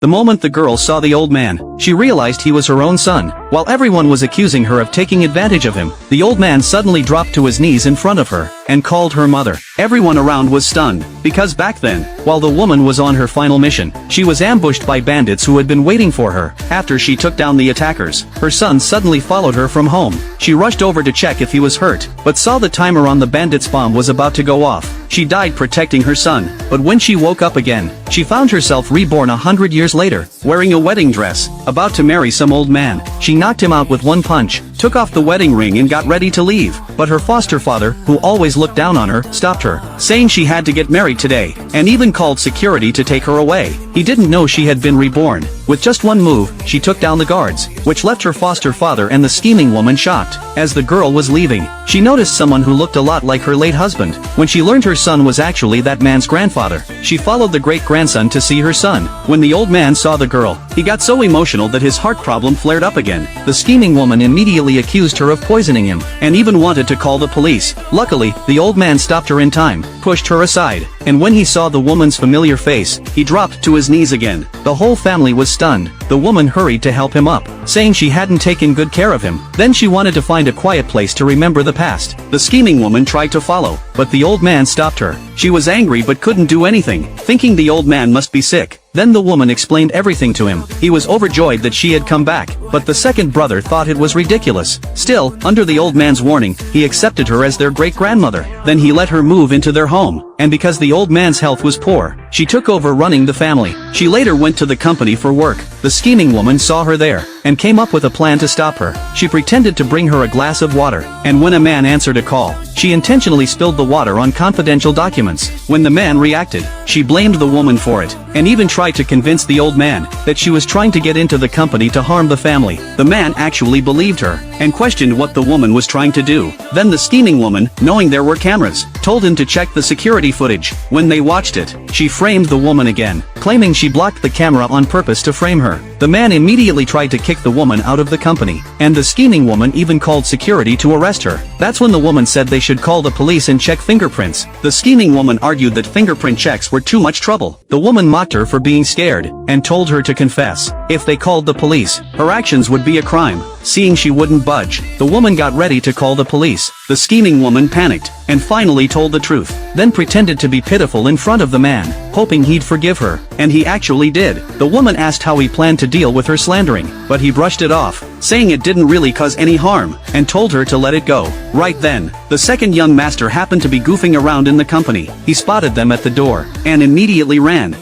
The moment the girl saw the old man, she realized he was her own son. While everyone was accusing her of taking advantage of him, the old man suddenly dropped to his knees in front of her, and called her mother. Everyone around was stunned, because back then, while the woman was on her final mission, she was ambushed by bandits who had been waiting for her. After she took down the attackers, her son suddenly followed her from home. She rushed over to check if he was hurt, but saw the timer on the bandits' bomb was about to go off. She died protecting her son, but when she woke up again, she found herself reborn 100 years later, wearing a wedding dress, about to marry some old man. She knocked him out with one punch, took off the wedding ring and got ready to leave, but her foster father, who always looked down on her, stopped her, saying she had to get married today, and even called security to take her away. He didn't know she had been reborn. With just one move, she took down the guards, which left her foster father and the scheming woman shocked. As the girl was leaving, she noticed someone who looked a lot like her late husband. When she learned her son was actually that man's grandfather, she followed the great-grandson to see her son. When the old man saw the girl, he got so emotional that his heart problem flared up again. The scheming woman immediately accused her of poisoning him, and even wanted to call the police. Luckily, the old man stopped her in time, pushed her aside, and when he saw the woman's familiar face, he dropped to his knees again. The whole family was stunned. The woman hurried to help him up, saying she hadn't taken good care of him. Then she wanted to find a quiet place to remember the past. The scheming woman tried to follow, but the old man stopped her. She was angry but couldn't do anything, thinking the old man must be sick. Then the woman explained everything to him. He was overjoyed that she had come back, but the second brother thought it was ridiculous. Still, under the old man's warning, he accepted her as their great-grandmother. Then he let her move into their home, and because the old man's health was poor, she took over running the family. She later went to the company for work. The scheming woman saw her there, and came up with a plan to stop her. She pretended to bring her a glass of water, and when a man answered a call, she intentionally spilled the water on confidential documents. When the man reacted, she blamed the woman for it, and even tried to convince the old man that she was trying to get into the company to harm the family. The man actually believed her, and questioned what the woman was trying to do. Then the scheming woman, knowing there were cameras, told him to check the security footage. When they watched it, she framed the woman again, claiming she blocked the camera on purpose to frame her. The man immediately tried to kick the woman out of the company, and the scheming woman even called security to arrest her. That's when the woman said they should call the police and check fingerprints. The scheming woman argued that fingerprint checks were too much trouble. The woman mocked her for being scared, and told her to confess. If they called the police, her actions would be a crime. Seeing she wouldn't budge, the woman got ready to call the police. The scheming woman panicked, and finally told the truth, then pretended to be pitiful in front of the man, hoping he'd forgive her, and he actually did. The woman asked how he planned to deal with her slandering, but he brushed it off, saying it didn't really cause any harm, and told her to let it go. Right then, the second young master happened to be goofing around in the company. He spotted them at the door, and immediately ran.